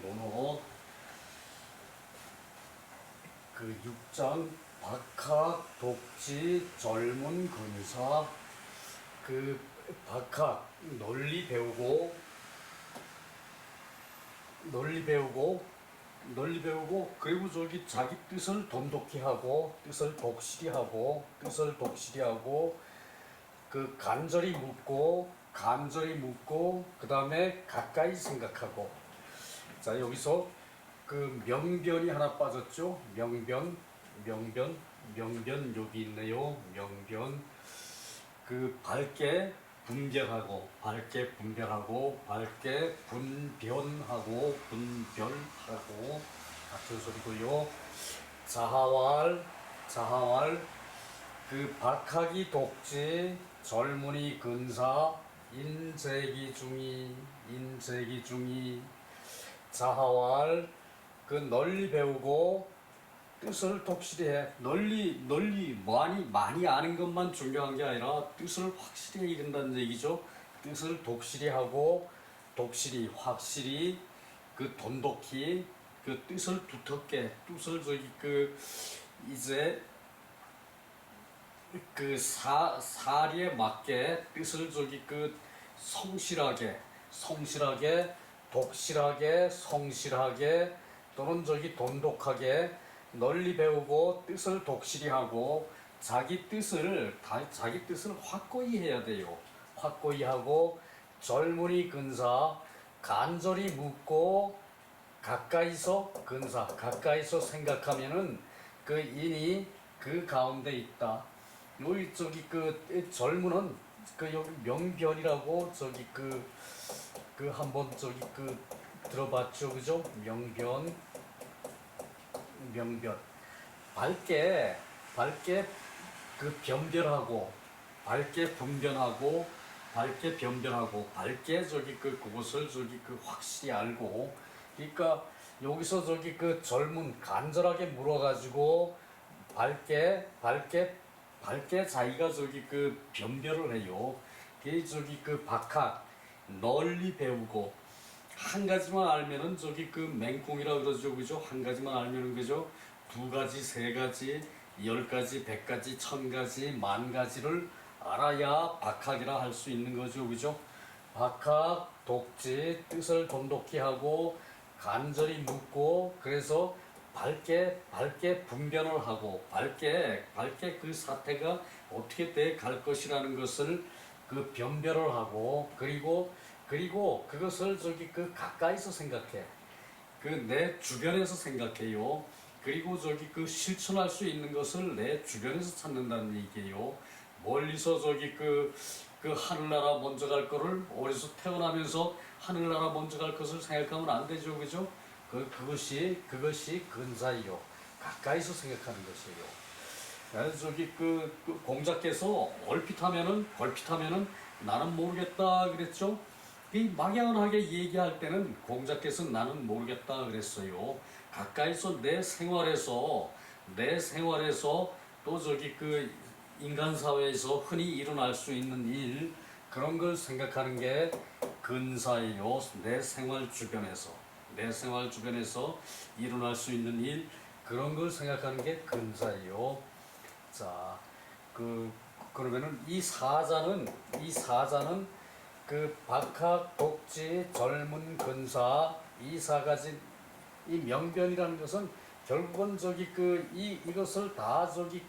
번호 그 6장 박학, 독지, 젊은 근사. 그 박학 논리 배우고 그리고 저기 자기 뜻을 돈독히 하고 뜻을 독실히 하고 그 간절히 묻고 그 다음에 가까이 생각하고. 자, 여기서 그 명변이 하나 빠졌죠. 명변 여기 있네요. 명변. 그 밝게 분별하고 밝게 분별하고 같은 소리고요. 자하왈 그 박학이 독지, 젊은이 근사, 인재기중이 자하왈 그 널리 배우고 뜻을 독실히 해. 널리 많이 아는 것만 중요한 게 아니라 뜻을 확실히 이룬다는 얘기죠. 뜻을 독실히 하고 확실히 그 돈독히 그 뜻을 두텁게 뜻을 저기 그 이제 그 사리에 맞게 뜻을 저기 그 성실하게 독실하게 성실하게 또는 저기 돈독하게 널리 배우고 뜻을 독실히 하고 자기 뜻을 확고히 해야 돼요. 확고히 하고 젊은이 근사 간절히 묻고 가까이서 생각하면은 그 인이 그 가운데 있다. 여기 저기 그 젊은은 그 여기 명변이라고 저기 그 한번 저기 그 들어봤죠, 그죠? 명변 밝게 그 변별하고 밝게 저기 그것을 저기 그 확실히 알고. 그러니까 여기서 저기 그 젊은 간절하게 물어가지고 밝게 자기가 저기 그 변별을 해요. 그 저기 그 박학 널리 배우고 한 가지만 알면은 저기 그 맹꽁이라 그러죠, 그죠? 한 가지만 알면은 그죠? 두 가지, 세 가지, 10가지, 100가지, 1000가지, 10,000가지를 알아야 박학이라 할 수 있는 거죠, 그죠? 박학, 독지, 뜻을 돈독히 하고 간절히 묻고 그래서 밝게 분변을 하고 밝게 그 사태가 어떻게 돼 갈 것이라는 것을 그 변별을 하고 그리고 그것을 저기 그 가까이서 생각해. 그 내 주변에서 생각해요. 그리고 저기 그 실천할 수 있는 것을 내 주변에서 찾는다는 얘기예요. 멀리서 저기 그 하늘나라 먼저 갈 거를 어디서 태어나면서 하늘나라 먼저 갈 것을 생각하면 안 되죠, 그죠? 그것이 근사이요. 가까이서 생각하는 것이에요. 그래서 저기 그 공자께서 얼핏 하면은 나는 모르겠다 그랬죠. 이 막연하게 얘기할 때는 공자께서 나는 모르겠다 그랬어요. 가까이서 내 생활에서 또 저기 그 인간 사회에서 흔히 일어날 수 있는 일 그런 걸 생각하는 게 근사예요. 내 생활 주변에서 일어날 수 있는 일 그런 걸 생각하는 게 근사예요. 자, 그러면은 이 사자는 그 박학, 독지, 젊은, 근사 이 4가지 이 명변이라는 것은 결국은 저기 이것을 다 저기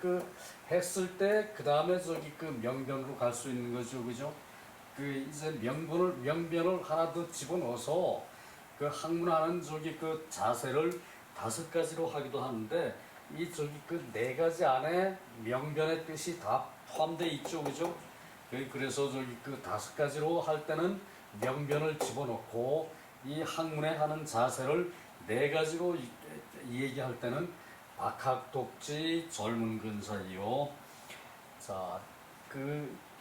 했을 때 그 다음에 저기 명변으로 갈 수 있는 거죠, 그죠? 이제 명변을 하나 더 집어넣어서 그 학문하는 저기 자세를 5가지로 하기도 하는데 이 저기 4가지 안에 명변의 뜻이 다 포함되어 있죠, 그죠? 그래서 저기 5가지로 할 때는 명변을 집어넣고 이 학문에 하는 자세를 4가지로 얘기할 때는 박학, 독지, 젊은, 근사이요. 자,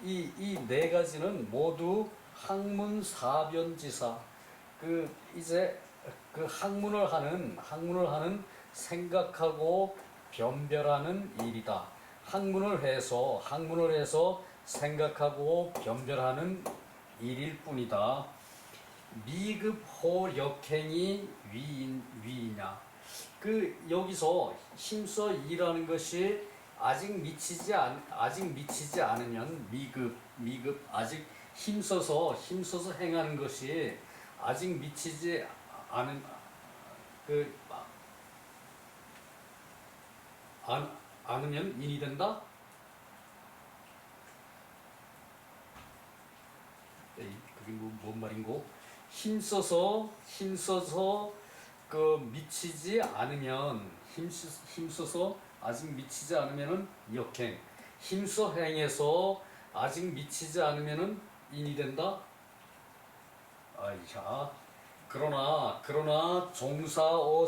이 4가지는 모두 학문 사변지사. 이제 학문을 하는 생각하고 변별하는 일이다. 학문을 해서 생각하고 변별하는 일일 뿐이다. 미급호 역행이 위이냐. 그 여기서 힘써 이라는 것이 아직 미치지 않으면 미급 아직 힘써서 행하는 것이 아직 미치지 않은 그 않으면 인이 된다. 그게 뭔 말인고? 힘써서 그 미치지 않으면 힘써서 아직 미치지 않으면은 역행. 힘써 행해서 아직 미치지 않으면은 인이 된다. 아이샤. 그러나 종사어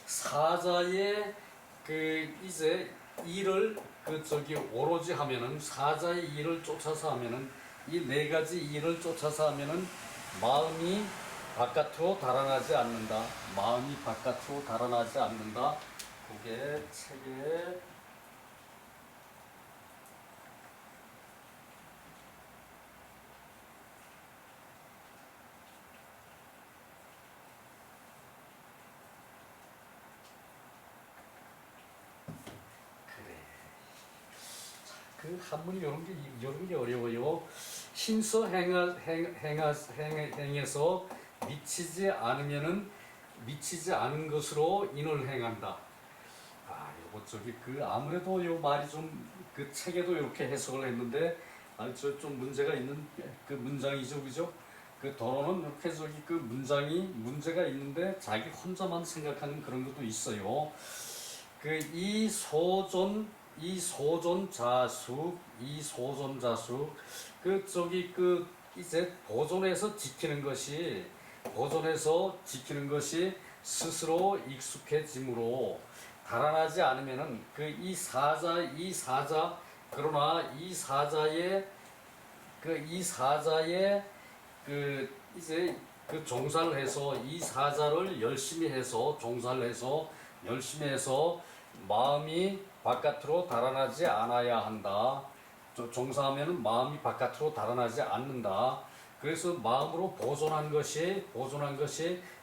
사자의 그 이제 일을 그 저기 오로지 하면은 사자의 일을 쫓아서 하면은 이 네 가지 일을 쫓아서 하면은 마음이 바깥으로 달아나지 않는다. 마음이 바깥으로 달아나지 않는다. 그게 책에 그래. 그 한문이 이런 게 어려워요. 힘써 행해서 미치지 않은 것으로 인을 행한다. 아, 요거 저기 그 아무래도 요 말이 좀 그 책에도 이렇게 해석을 했는데 저 좀 문제가 있는 그 문장이죠, 그죠? 그 더러는 이렇게 저기 그 문장이 문제가 있는데 자기 혼자만 생각하는 그런 것도 있어요. 그 이 소존 자숙 그 저기 그 이제 보존해서 지키는 것이 스스로 익숙해짐으로 달아나지 않으면은 그 이 사자 그러나 이 사자의 그 이제 그 종사를 해서 이 사자를 열심히 해서 마음이 바깥으로 달아나지 않아야 한다. 종사하면 마음이 바깥으로 달아나지 않는다. 그래서 마음으로 보존한 것이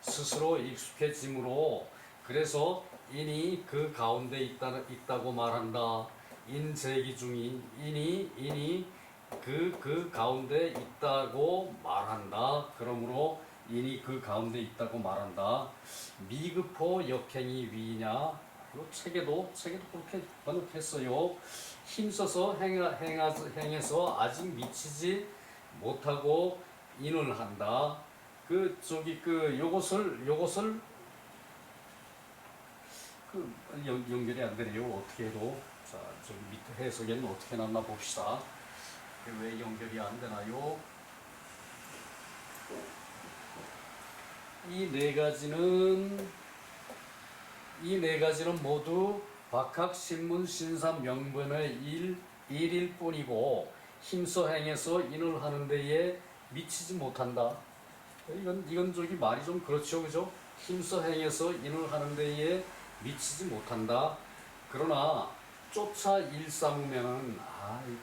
스스로 익숙해짐으로 그래서 인이 그 가운데 있다고 말한다. 인제기 중인 인이 그 가운데 있다고 말한다. 그러므로 인이 그 가운데 있다고 말한다. 미급호 역행이 위이냐? 요 책에도 그렇게 번역했어요. 힘써서 행해서 아직 미치지 못하고 인을 한다. 그 저기 그 요것을 그 연결이 안 되네요. 어떻게 해도 자 저기 밑에 해석에는 어떻게 놨나 봅시다. 왜 연결이 안 되나요? 이 네 가지는 모두 박학신문 신사 명분의 일일 뿐이고 힘써 행해서 인을 하는 데에 미치지 못한다. 이건 저기 말이 좀 그렇죠, 그죠? 힘써 행해서 인을 하는 데에 미치지 못한다. 그러나 쫓아 일삼으면은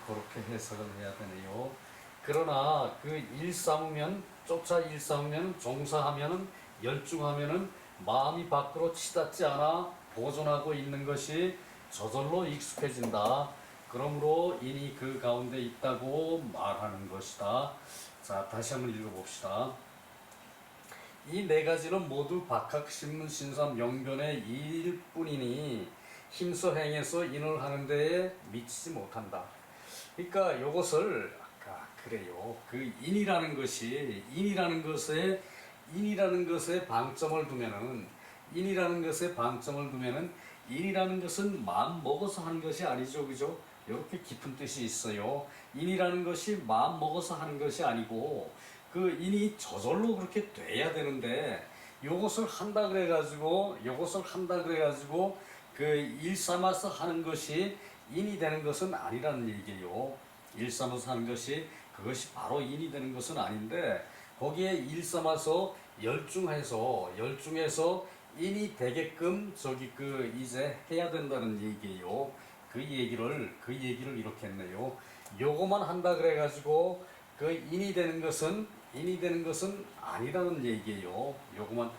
그렇게 해석을 해야 되네요. 그러나 그 쫓아 일삼으면 종사하면은 열중하면은 마음이 밖으로 치닫지 않아 보존하고 있는 것이 저절로 익숙해진다. 그러므로 인이 그 가운데 있다고 말하는 것이다. 자, 다시 한번 읽어봅시다. 이 네 가지는 모두 박학신문 신사 명변의 일일 뿐이니 힘써 행해서 인을 하는 데에 미치지 못한다. 그러니까 요것을 아까 그래요. 그 인이라는 것에 방점을 두면은 인이라는 것은 마음 먹어서 하는 것이 아니죠, 그죠? 이렇게 깊은 뜻이 있어요. 인이라는 것이 마음 먹어서 하는 것이 아니고 그 인이 저절로 그렇게 돼야 되는데 요것을 한다 그래가지고 그 일삼아서 하는 것이 인이 되는 것은 아니라는 얘기예요. 일삼아서 하는 것이 그것이 바로 인이 되는 것은 아닌데 거기에 일삼아서 열중해서 인이 되게끔 저기 그 이제 해야 된다는 얘기예요. 그 얘기를 이렇게 했네요. 요거만 한다 그래가지고 그 인이 되는 것은 인이 되는 것은 아니라는 얘기예요. 요거만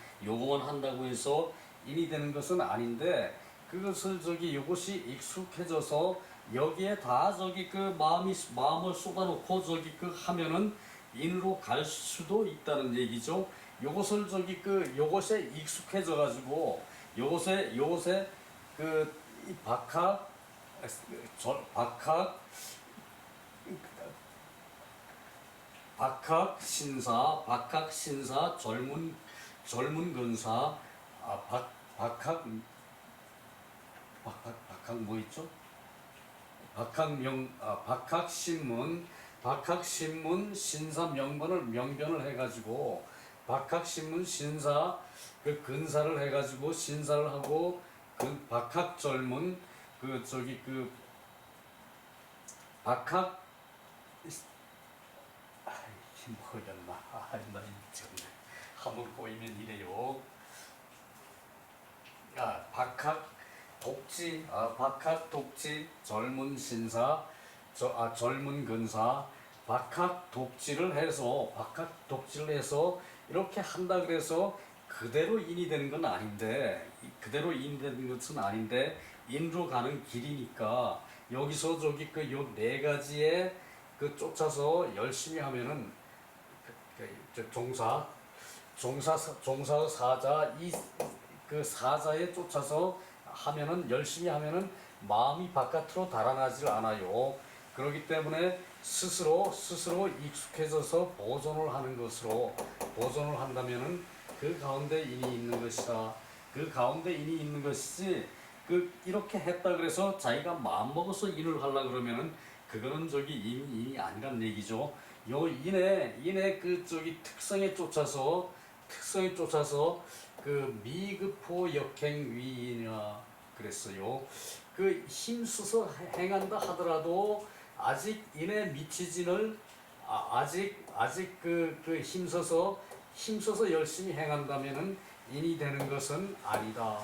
한다고 해서 인이 되는 것은 아닌데, 그것을 요것이 익숙해져서 여기에 다 그 마음을 쏟아놓고 하면은 인으로 갈 수도 있다는 얘기죠. 요것을 요것에 익숙해져 가지고 요것에 이 박학신사, 젊은 근사, 박학 뭐 있죠? 박학신문 신사 명변을 해가지고, 박학신문 신사 근사를 해가지고 신사를 하고, 박학절문 박학 뭐였나? 나 미쳤네. 한번 보이면 이래요. 박학독지, 젊은 신사, 젊은 근사, 박학독지를 해서 이렇게 한다 그래서 그대로 인이 되는 건 아닌데, 인으로 가는 길이니까, 여기서 요 네 가지에 쫓아서 열심히 하면은 종사의 사자, 사자에 쫓아서 열심히 하면은 마음이 바깥으로 달아나질 않아요. 그렇기 때문에 스스로 익숙해져서 보존을 한다면은 그 가운데 인이 있는 것이다. 그 가운데 인이 있는 것이지, 이렇게 했다 그래서 자기가 마음 먹어서 인을 하려 그러면은 그거는 인이 아니란 얘기죠. 요 인의 특성에 쫓아서 미급호 역행위이냐 그랬어요. 힘써서 행한다 하더라도 아직 인에 미치지를, 아직 힘써서 열심히 행한다면은 인이 되는 것은 아니다.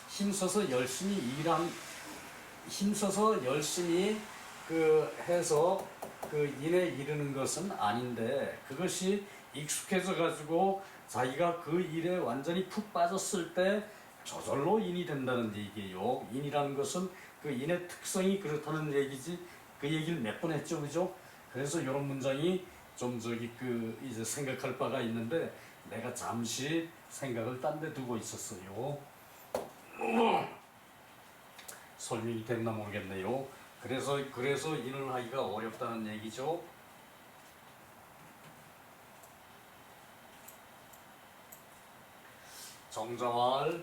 힘써서 열심히 해서 인에 이르는 것은 아닌데, 그것이 익숙해져 가지고 자기가 그 일에 완전히 푹 빠졌을 때 저절로 인이 된다는 얘기예요. 인이라는 것은 인의 특성이 그렇다는 얘기지. 그 얘기를 몇 번 했죠, 그죠? 그래서 이런 문장이 좀 이제 생각할 바가 있는데, 내가 잠시 생각을 딴 데 두고 있었어요. 설명이 됐나 모르겠네요. 그래서 인을 하기가 어렵다는 얘기죠. 정자왈,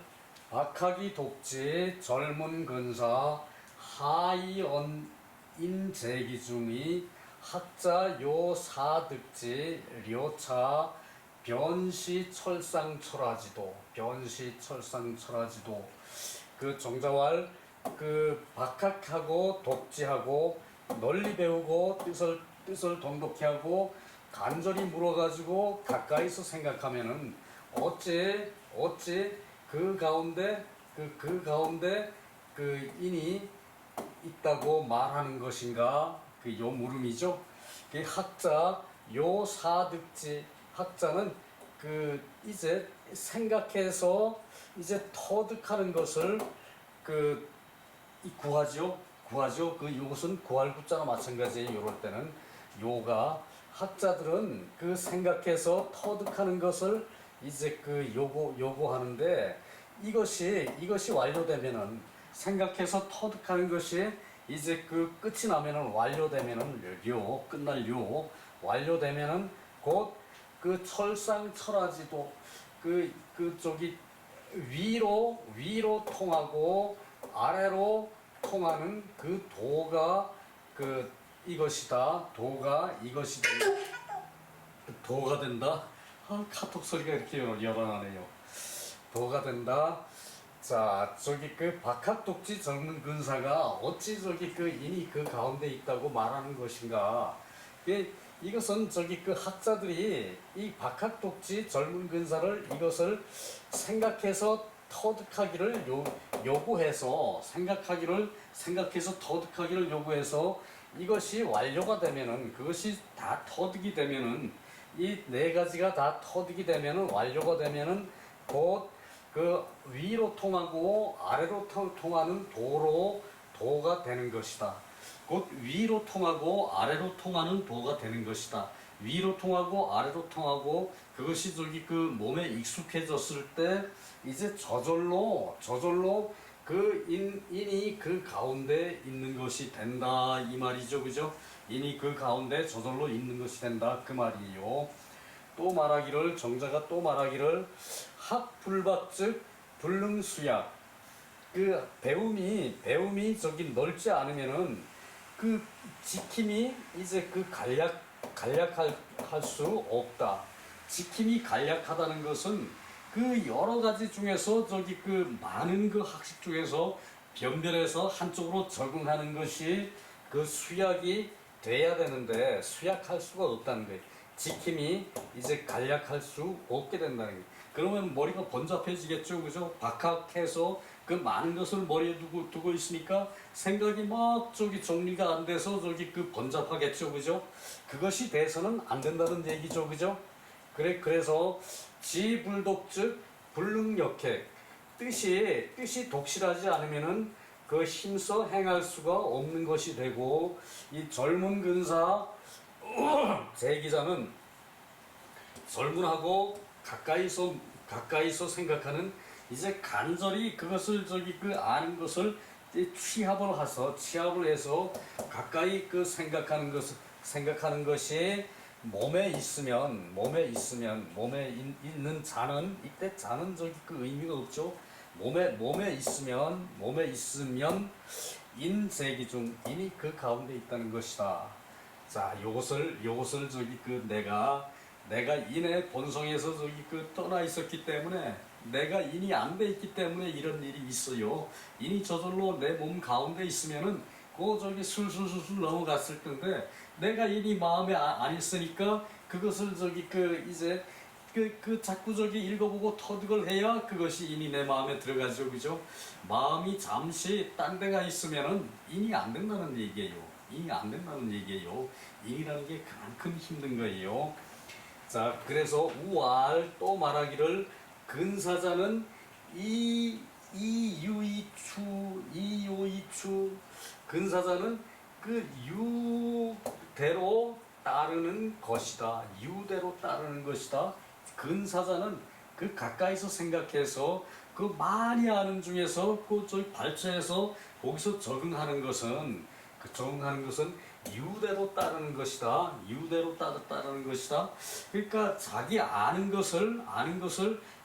박학이 독지, 젊은 근사, 하이언 인재기중이 학자 요 사득지, 료차 변시철상철하지도. 정자왈, 박학하고 독지하고 널리 배우고 뜻을 돈독히 하고 간절히 물어가지고 가까이서 생각하면은 어찌 그 가운데 인이 있다고 말하는 것인가? 요 물음이죠. 학자 요 사득지, 학자는 이제 생각해서 이제 터득하는 것을 구하죠. 요것은 구할 구자나 마찬가지예요. 요럴 때는 요가, 학자들은 생각해서 터득하는 것을 이제 요구하는데, 이것이 완료되면은, 생각해서 터득하는 것이 이제 끝이 나면은, 완료되면은 끝날 완료되면은 곧 철상철하지도, 위로 통하고 아래로 통하는 도가 이것이다. 도가 된다. 카톡 소리가 이렇게 열어나네요. 도가 된다. 자, 박학독지 젊은 근사가 어찌 인이 가운데 있다고 말하는 것인가? 이것은 학자들이 이 박학독지 젊은 근사를, 이것을 생각해서 터득하기를 요구해서, 생각해서 터득하기를 요구해서, 이것이 완료가 되면은, 그것이 다 터득이 되면은 이 네 가지가 다 터득이 되면은 완료가 되면은 곧 그 위로 통하고 아래로 통하는 도가 되는 것이다. 곧 위로 통하고 아래로 통하는 도가 되는 것이다. 위로 통하고 아래로 통하고 그것이 저기 그 몸에 익숙해졌을 때 이제 저절로 그 인이 그 가운데 있는 것이 된다 이 말이죠, 그죠? 인이 그 가운데 저절로 있는 것이 된다 그 말이에요. 또 말하기를 정자가 또 말하기를 합불박즉 불능수약 그 배움이 저기 넓지 않으면은 그 지킴이 이제 그 간략할 수 없다. 지킴이 간략하다는 것은 그 여러 가지 중에서 저기 그 많은 그 학식 중에서 변별해서 한쪽으로 적응하는 것이 그 수약이 돼야 되는데 수약할 수가 없다는 거예요. 지킴이 이제 간략할 수 없게 된다는 거예요. 그러면 머리가 번잡해지겠죠, 그죠? 박학해서 그 많은 것을 머리에 두고 있으니까 생각이 막 저기 정리가 안 돼서 저기 그 번잡하겠죠, 그죠? 그것이 돼서는 안 된다는 얘기죠, 그죠? 그래서 지불독즉 불능역행 뜻이 독실하지 않으면은 그 힘써 행할 수가 없는 것이 되고 이 젊은 근사 제기자는 젊은하고 가까이서 생각하는 이제 간절히 그것을 저기 그 아는 것을 취합을 해서 가까이 그 생각하는 것이 몸에 있는 자는 이때 자는 저기 그 의미가 없죠. 몸에 있으면 인세기 중 인이 그 가운데 있다는 것이다. 자, 요것을 저기 그 내가 인의 본성에서 저기 그 떠나 있었기 때문에 내가 인이 안 돼 있기 때문에 이런 일이 있어요. 인이 저절로 내 몸 가운데 있으면은 그 저기 술술술술 넘어갔을 텐데 내가 인이 마음에 안 있으니까 그것을 저기 그 이제 그 자꾸 저기 읽어보고 터득을 해야 그것이 인이 내 마음에 들어가죠, 그죠? 마음이 잠시 딴 데가 있으면은 인이 안 된다는 얘기예요. 인이라는 게 그만큼 힘든 거예요. 자, 그래서 우알 또 말하기를 근사자는 이유이추 근사자는 그 유대로 따르는 것이다. 근사자는 그 가까이서 생각해서 그 많이 아는 중에서 그 저기 발전해서 거기서 적응하는 것은 유대로 따르는 것이다. 그러니까 자기 아는 것을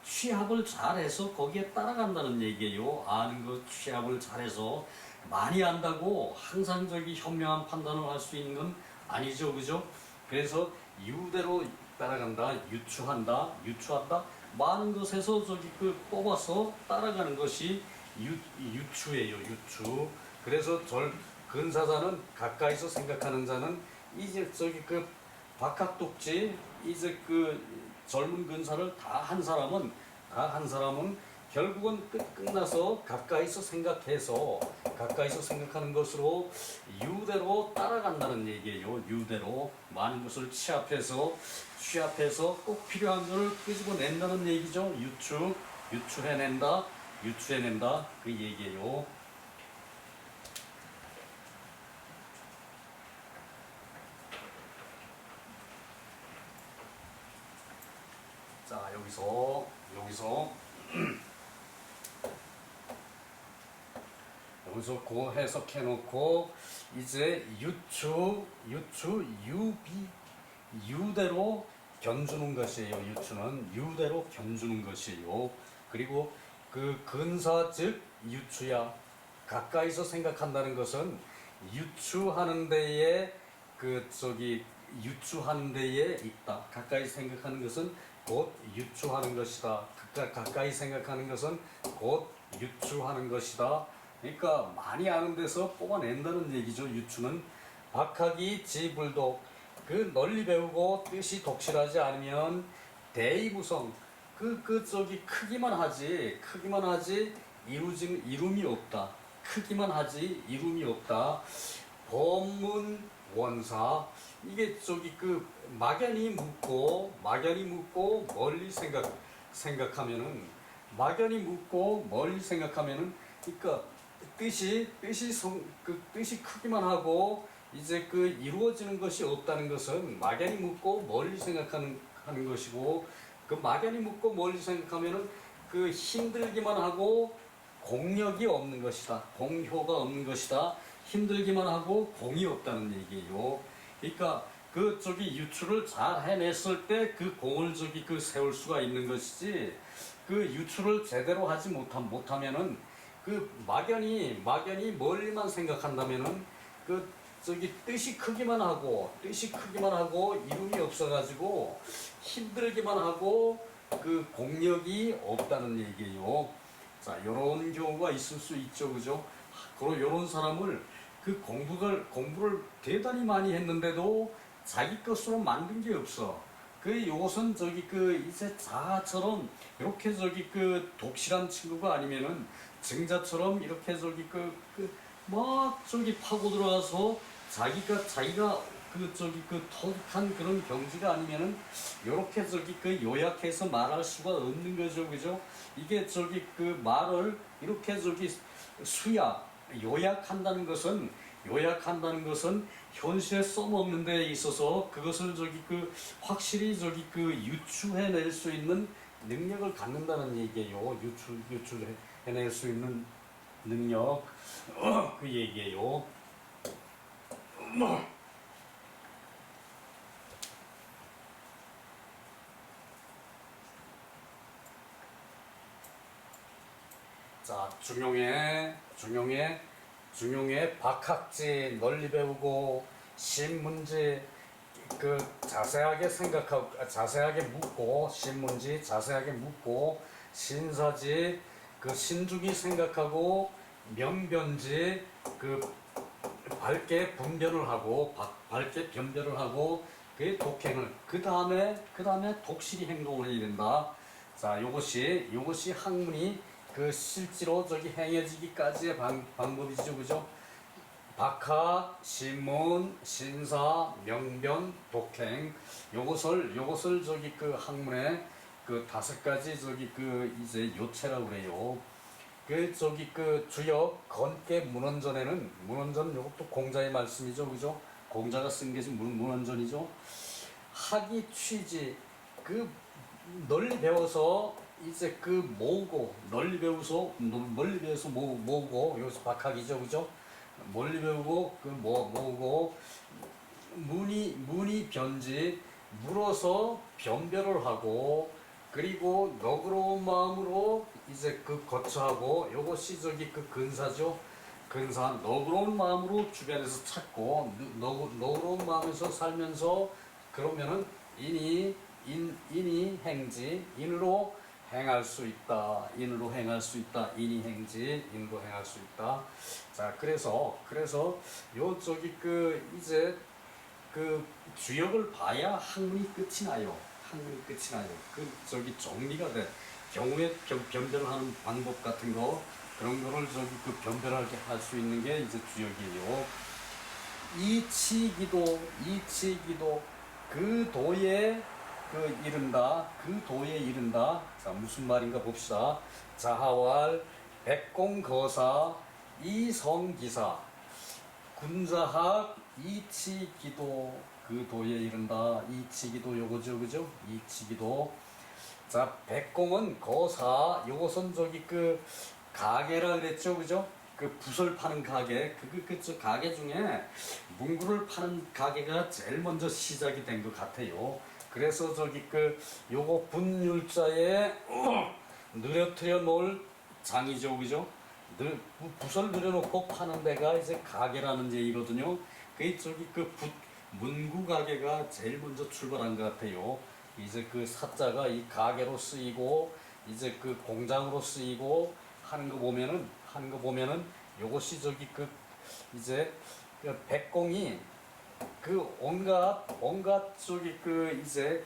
취합을 잘해서 거기에 따라간다는 얘기예요. 아는 것 취합을 잘해서 많이 안다고 항상 저기 현명한 판단을 할 수 있는 건 아니죠, 그죠? 그래서 유대로 따라간다, 유추한다. 많은 것에서 저기 그 뽑아서 따라가는 것이 유추예요, 유추. 그래서 근사자는 가까이서 생각하는 자는 이제 저기 그 박학독지 이제 그 젊은 근사를 다 한 사람은 결국은 끝나서 가까이서 생각하는 것으로 유대로 따라간다는 얘기예요. 유대로 많은 것을 취합해서 꼭 필요한 것을 끄집어낸다는 얘기죠. 유추해낸다 그 얘기예요. 자, 여기서 고 해석해 놓고 이제 유대로 견주는 것이에요. 유추는 유대로 견주는 것이에요. 그리고 그 근사 즉 유추야. 가까이서 생각한다는 것은 유추하는 데에 있다. 가까이 생각하는 것은 곧 유추하는 것이다. 가까이 생각하는 것은 곧 유추하는 것이다. 그러니까 많이 아는 데서 뽑아낸다는 얘기죠. 유추는 박학이 지불독 그 널리 배우고 뜻이 독실하지 않으면 대이무성 크기만 하지 이룸이 없다. 크기만 하지 이룸이 없다. 법문 원사. 이게 저기 그 막연히 묻고 멀리 생각하면은, 막연히 묻고 멀리 생각하면은, 그러니까 그 뜻이 크기만 하고 이제 그 이루어지는 것이 없다는 것은 막연히 묻고 멀리 하는 것이고, 그 막연히 묻고 멀리 생각하면은 그 힘들기만 하고 공력이 없는 것이다. 공효가 없는 것이다. 힘들기만 하고 공이 없다는 얘기예요. 그러니까 그 저기 유출을 잘 해냈을 때 그 공을 저기 그 세울 수가 있는 것이지, 그 유출을 제대로 하지 못하면은 그 막연히 멀리만 생각한다면은 그 저기 뜻이 크기만 하고 이름이 없어가지고 힘들기만 하고 그 공력이 없다는 얘기예요. 자, 요런 경우가 있을 수 있죠, 그죠? 그리고 요런 사람을 그 공부를 대단히 많이 했는데도 자기 것으로 만든 게 없어. 그 요것은 저기 그 이제 자아처럼 이렇게 저기 그 독실한 친구가 아니면은 증자처럼 이렇게 저기 막 저기 파고 들어가서 자기가 그 저기 그 터득한 그런 경지가 아니면은 요렇게 저기 그 요약해서 말할 수가 없는 거죠, 그죠? 이게 저기 그 말을 이렇게 저기 요약한다는 것은 현실에 써먹는 데 있어서 그것을 저기 그 확실히 저기 그 유추해낼 수 있는 능력을 갖는다는 얘기예요. 유추해낼 수 있는 능력, 그 얘기예요. 자, 중용의 박학지 널리 배우고, 신문지 그 자세하게 묻고, 신문지 자세하게 묻고, 신사지 그 신중히 생각하고, 명변지 그 밝게 변별을 하고 그 독행을 그 다음에 독실히 행동을 해야 된다. 자, 요것이 학문이 그 실제로 저기 행해지기까지의 방법이죠, 그죠? 박학, 신문, 신사, 명변, 독행, 요것을 저기 그 학문의 그 5가지 저기 그 이제 요체라고 그래요. 그 저기 그 주역 건께 문헌전 요것도 공자의 말씀이죠, 그죠? 공자가 쓴 게 문헌전이죠. 학이 취지 그 널리 배워서 이제 그 모으고 멀리 배워서 모으고 여기서 박학이죠, 그죠? 멀리 배우고 그 모으고 문이 변지 물어서 변별을 하고, 그리고 너그러운 마음으로 이제 그 거처하고, 요것이 저기 그 근사죠. 근사, 너그러운 마음으로 주변에서 찾고 너그러운 마음에서 살면서, 그러면은 인이 행지, 인으로 행할 수 있다. 인이 행지, 인으로 행할 수 있다. 자, 그래서 요 저기 그 이제 그 주역을 봐야 학문이 끝이 나요. 그 저기 정리가 돼. 경우에 변별을 하는 방법 같은 거, 그런 거를 저기 그 변별하게 할 수 있는 게 이제 주역이에요. 이치기도 그 도에 이른다. 자, 무슨 말인가 봅시다. 자하왈 백공거사 이성기사 군자학 이치기도 그 도에 이른다. 이치기도 요거죠, 그죠? 이치기도. 자, 백공은 거사, 요것은 저기 그 가게라 그랬죠, 그죠? 그 붓을 파는 가게, 저 가게 중에 문구를 파는 가게가 제일 먼저 시작이 된 것 같아요. 그래서 저기 그 요거 분율자에 느려뜨려 놓을 장이죠, 그죠? 붓을 늘여놓고 파는 데가 이제 가게라는 얘기거든요. 그 저기 그 문구 가게가 제일 먼저 출발한 것 같아요. 이제 그 사자가 이 가게로 쓰이고 이제 그 공장으로 쓰이고 하는 거 보면은 요것이 저기 그 이제 그 백공이 그 온갖 저기 그 이제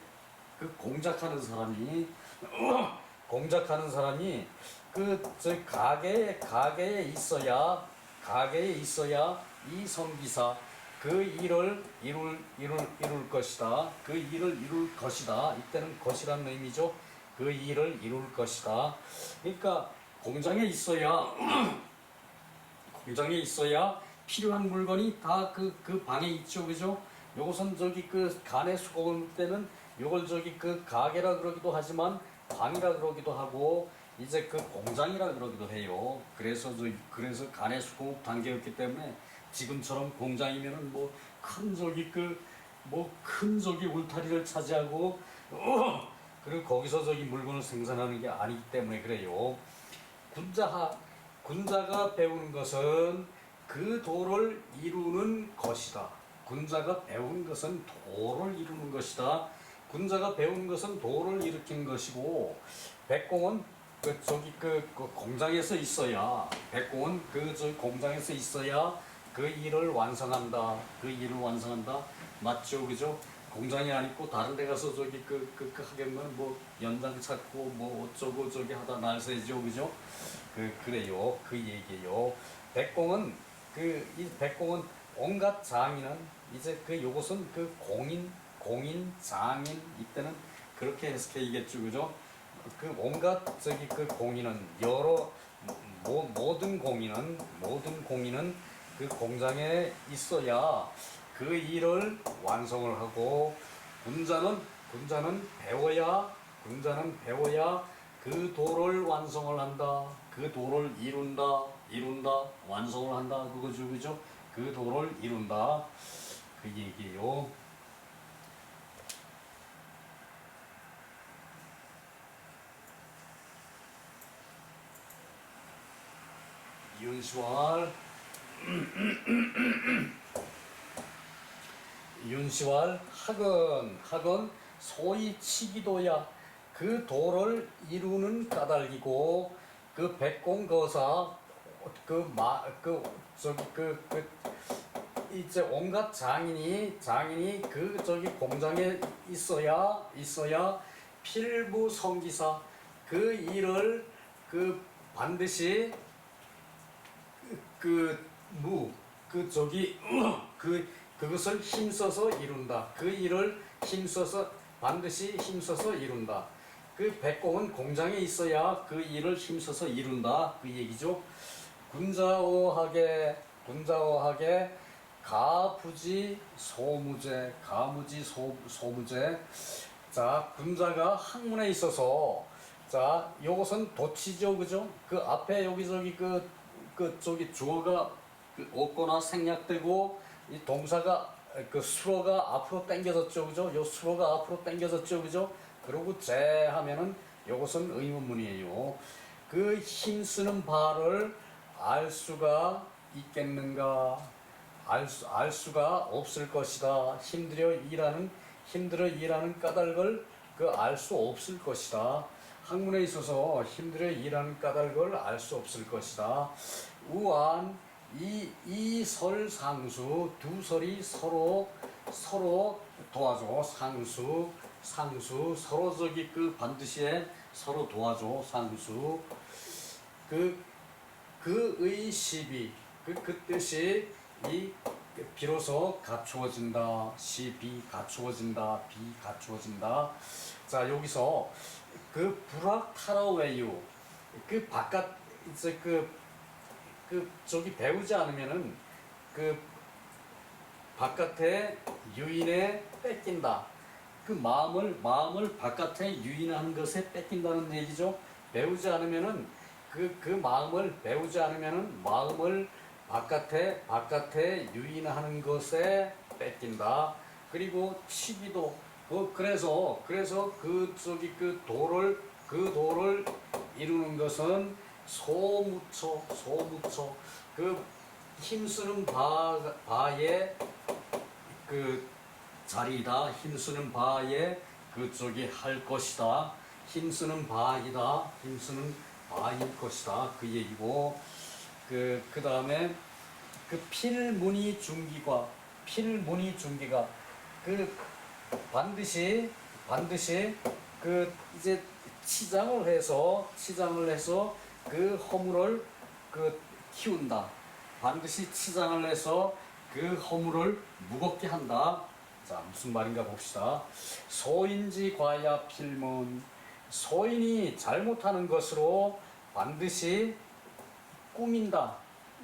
그 공작하는 사람이 그 저 가게에 있어야 이성기사, 그 일을 이룰 것이다. 그 일을 이룰 것이다. 이때는 것이라는 의미죠. 그 일을 이룰 것이다. 그러니까 공장에 있어야 공장에 있어야 필요한 물건이 다 그 방에 있죠, 그죠? 요것은 저기 그 간에 수공을 물 때는 요걸 저기 그 가게라 그러기도 하지만 방이라 그러기도 하고 이제 그 공장이라 그러기도 해요. 그래서 간에 수공업 단계였기 때문에 지금처럼 공장이면은 뭐 큰 저기 큰 저기 울타리를 차지하고 그리고 거기서 저기 물건을 생산하는 게 아니기 때문에 그래요. 군자가 배우는 것은 그 도를 이루는 것이다. 군자가 배운 것은 도를 이루는 것이다. 군자가 배운 것은 도를 일으킨 것이고 백공은 그 공장에서 있어야 백공은 저 공장에서 있어야 그 일을 완성한다. 그 일을 완성한다. 맞죠, 그죠? 공장이 아니고 다른 데 가서 저기 하겠면 뭐 연장 찾고 뭐 어쩌고 저기 하다 날 새죠, 그죠? 그래요. 그 얘기예요. 백공은 이 백공은 온갖 장인은 이제 요것은 공인 장인 이때는 그렇게 해석해야겠죠, 그죠? 온갖 저기 공인은 모든 공인은 그 공장에 있어야 그 일을 완성을 하고 군자는 배워야 그 도를 완성을 한다. 그 도를 이룬다, 완성을 한다. 그거죠, 그죠? 그 도를 이룬다. 그 얘기예요. 윤시왈 학은 소위 치기도야. 그 도를 이루는 까닭이고 그 백공거사 이제 온갖 장인이 그 저기 공장에 있어야 필부성기사 그 일을 반드시 그것을 힘써서 이룬다. 그 일을 반드시 힘써서 이룬다. 그 백공은 공장에 있어야 그 일을 힘써서 이룬다. 그 얘기죠. 군자어하게 가무지 소무제. 자, 군자가 학문에 있어서 자, 요것은 도치죠, 그죠? 그 앞에 여기저기 저기 주어가 없거나 생략되고 이 동사가 수로가 앞으로 당겨졌죠, 그죠? 요 수로가 앞으로 당겨졌죠, 그죠? 그리고 하면은 요것은 의문문이에요. 그 힘쓰는 바를 알 수가 있겠는가? 알 수가 없을 것이다. 힘들어 일하는 까닭을 알 수 없을 것이다. 학문에 있어서 힘들어 일하는 까닭을 알 수 없을 것이다. 우한 이 설상수 두 설이 서로 도와줘. 상수 서로 저기 반드시 서로 도와줘. 상수 그의 시비 그 뜻이 비로소 갖추어진다. 시비 갖추어진다. 비 갖추어진다. 자, 여기서 불악타라웨유 바깥 이제 저기 배우지 않으면은 바깥에 유인에 뺏긴다. 마음을 바깥에 유인하는 것에 뺏긴다는 얘기죠. 배우지 않으면은 마음을 바깥에 유인하는 것에 뺏긴다. 그리고 치기도 그래서 도를 이루는 것은 소무처 힘쓰는 바의 자리이다. 힘쓰는 바의 할 것이다. 힘쓰는 바이다. 힘쓰는 바일 것이다. 그 얘기고 그 다음에 필문이 중기가 반드시 이제 치장을 해서 허물을 키운다. 반드시 치장을 해서 그 허물을 무겁게 한다. 자, 무슨 말인가 봅시다. 소인지 과야 필문. 소인이 잘못하는 것으로 반드시 꾸민다.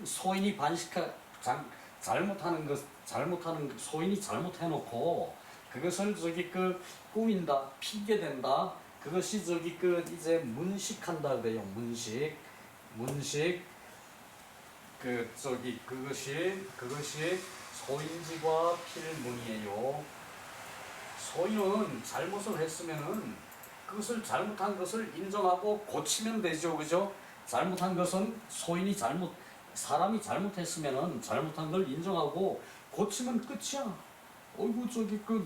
소인이 잘못하는 소인이 잘못해놓고 그것을 꾸민다, 핑계댄다. 그것이 이제 문식한다 그래요. 문식 그것이 소인지과 필문이에요. 소인은 잘못을 했으면은 그것을 잘못한 것을 인정하고 고치면 되죠, 그죠? 잘못한 것은 사람이 잘못했으면은 잘못한 걸 인정하고 고치면 끝이야. 어이구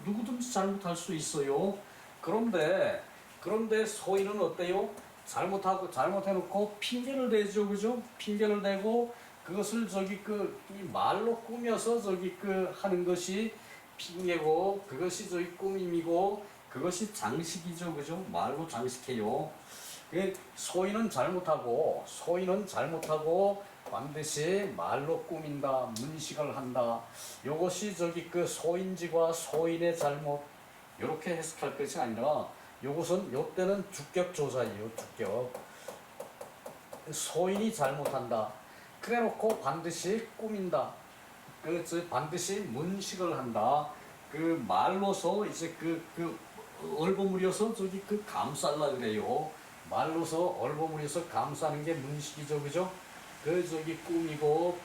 누구든지 잘못할 수 있어요. 그런데 소인은 어때요? 잘못해놓고 핑계를 대죠, 그죠? 핑계를 대고 그것을 이 말로 꾸며서 하는 것이 핑계고 그것이 꾸밈이고 그것이 장식이죠, 그죠? 말로 장식해요. 소인은 잘못하고 반드시 말로 꾸민다, 문식을 한다. 요것이 소인지과 소인의 잘못. 이렇게 해석할 것이 아니라 요때는 주격 조사예요, 주격. 소인이 잘못한다. 그래놓고 반드시 꾸민다. 반드시 문식을 한다. 말로서 이제 얼버무려서 감쌀라 그래요. 말로서 얼버무려서 감싸는 게 문식이죠, 그죠? 꾸미고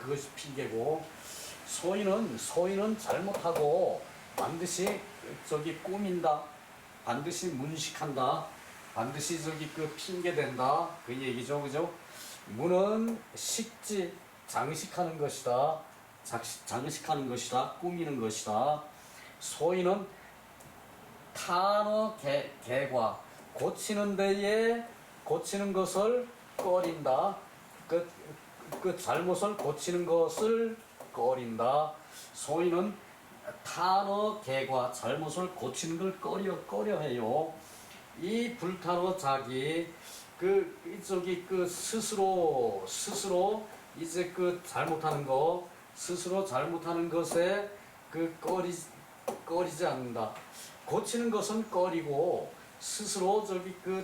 그것이 핑계고. 소인은 잘못하고 반드시 꾸민다. 반드시 문식한다. 반드시 핑계댄다. 그 얘기죠, 그죠? 문은 식지, 장식하는 것이다. 장식하는 것이다. 꾸미는 것이다. 소인은 탄어 개과, 고치는 것을 꺼린다. 잘못을 고치는 것을 꺼린다. 소인은 탄어 개과, 잘못을 고치는 걸 꺼려해요. 이 불탄어 자기 스스로 이제 스스로 잘못하는 것에 꺼리지 않는다. 고치는 것은 꺼리고 스스로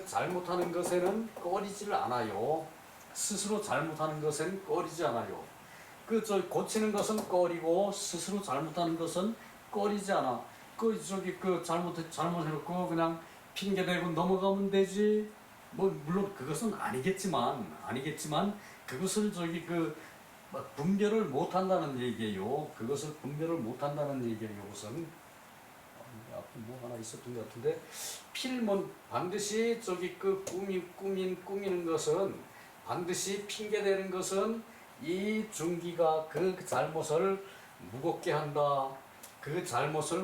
잘못하는 것에는 꺼리질 않아요. 스스로 잘못하는 것엔 꺼리지 않아요. 고치는 것은 꺼리고 스스로 잘못하는 것은 꺼리지 않아. 잘못해놓고 그냥 핑계대고 넘어가면 되지. 물론 그것은 아니겠지만 그것을 분별을 못한다는 얘기예요. 그것을 분별을 못한다는 얘기예요. 우선 앞에 뭐 하나 있었던 것 같은데, 필문, 반드시 꾸미는 것은, 반드시 핑계대는 것은 이 중기가 그 잘못을 무겁게 한다. 그 잘못을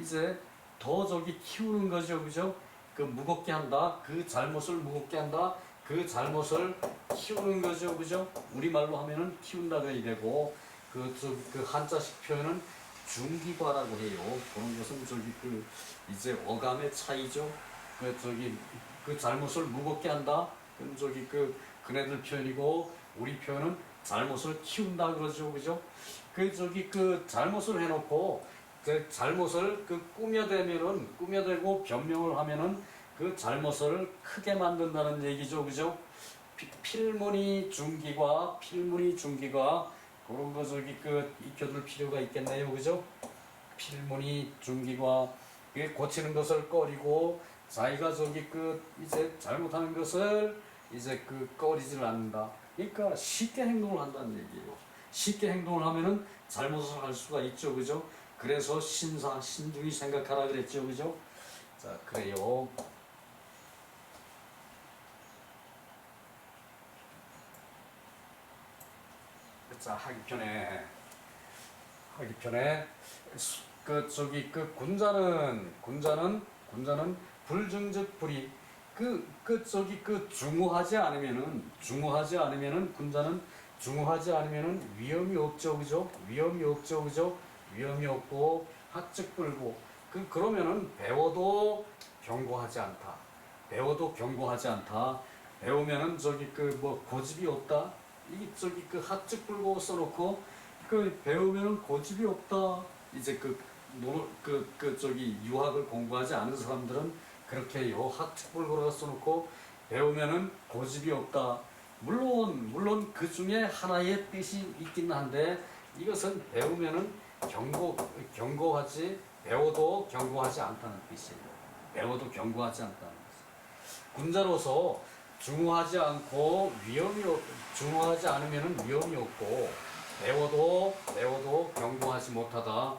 이제 더 키우는 거죠, 그죠? 무겁게 한다. 그 잘못을 무겁게 한다. 그 잘못을 키우는 거죠, 그죠? 우리말로 하면은 키운다고 해야 되고, 한자식 표현은 중기과라고 해요. 그런 것은 이제 어감의 차이죠. 잘못을 무겁게 한다. 그네들 표현이고, 우리 표현은 잘못을 키운다 그러죠, 그죠? 잘못을 해놓고, 잘못을 꾸며대고 변명을 하면은 그 잘못을 크게 만든다는 얘기죠, 그죠? 필문이 중기과 그런 거 익혀둘 필요가 있겠네요, 그죠? 필문이 중기과 고치는 것을 꺼리고 자기가 이제 잘못하는 것을 이제 꺼리질 않는다. 그러니까 쉽게 행동을 한다는 얘기예요. 쉽게 행동을 하면은 잘못을 할 수가 있죠, 그죠? 그래서 신중히 생각하라 그랬죠, 그죠? 자, 그래요. 자, 하기 편에 군자는 불증즉 불이 중후하지 않으면은 위험이 없죠, 그죠? 위험이 없고 학즉불고. 그러면은 배워도 경고하지 않다. 배우면은 고집이 없다. 이 저기 그 학적 불고 써놓고 그 배우면은 고집이 없다. 이제 저기 유학을 공부하지 않은 사람들은 그렇게 요 학적 불고라 써놓고 배우면은 고집이 없다. 물론 그 중에 하나의 뜻이 있긴 한데 이것은 배우면은 경고하지 배워도 경고하지 않다는 뜻이에요. 배워도 경고하지 않다는 뜻. 군자로서 중후하지 않으면 위험이 없고 배워도 경고하지 못하다.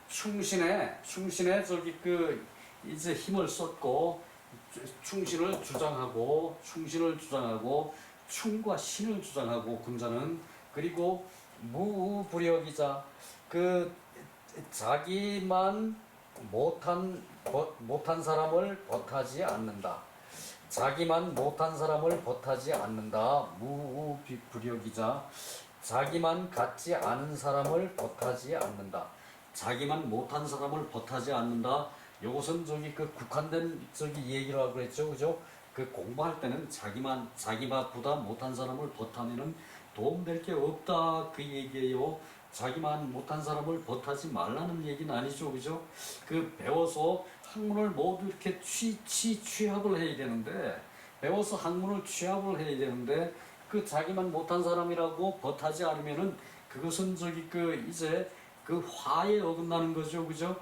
충신에 저기 그 이제 힘을 쏟고 충신을 주장하고 충과 신을 주장하고 군자는 그리고 무부력이자 그 자기만 못한 사람을 벗하지 않는다. 자기만 못한 사람을 벗하지 않는다. 무부력이자 자기만 갖지 않은 사람을 벗하지 않는다. 자기만 못한 사람을 벗하지 않는다. 요것은 저기 그 국한된 저기 얘기라고 그랬죠, 그죠? 그 공부할 때는 자기보다 못한 사람을 벗하면은 도움될 게 없다 그 얘기예요. 자기만 못한 사람을 벗하지 말라는 얘기는 아니죠, 그죠? 그 배워서 학문을 모두 이렇게 취합을 해야 되는데 배워서 학문을 취합을 해야 되는데 그 자기만 못한 사람이라고 벗하지 않으면은 그것은 저기 그 이제 그 화에 어긋나는 거죠, 그죠?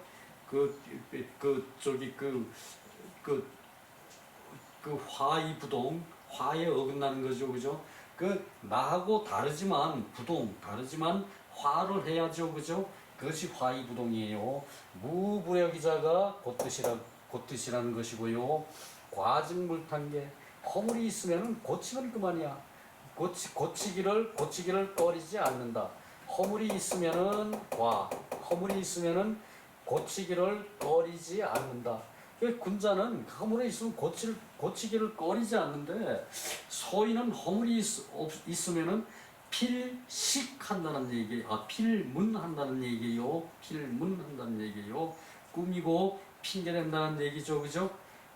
화에 어긋나는 거죠, 그죠? 그 나하고 다르지만 화를 해야죠, 그죠? 그것이 화이부동이에요. 무부력이자가 곧 뜻이라는 것이고요. 과증물탄게 허물이 있으면은 고치면 그만이야. 고치기를 꺼리지 않는다. 허물이 있으면은 고치기를 꺼리지 않는다. 군자는 허물이 있으면 고치기를 꺼리지 않는데 소인은 허물이 있으면은 필식한다는 얘기예요. 필문한다는 얘기예요. 꾸미고 핑계낸다는 얘기죠, 그죠?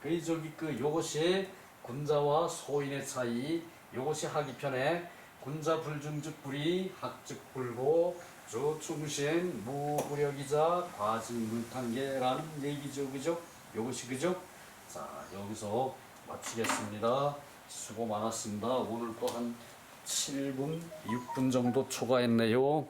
요것이 군자와 소인의 차이. 요것이 하기편에 군자 불중즉 불이 학즉 불고 조충신 무부력이자 과증물탄계라는 얘기죠, 그죠? 요것이 그죠? 자, 여기서 마치겠습니다. 수고 많았습니다. 오늘 또 한 7분, 6분 정도 초과했네요.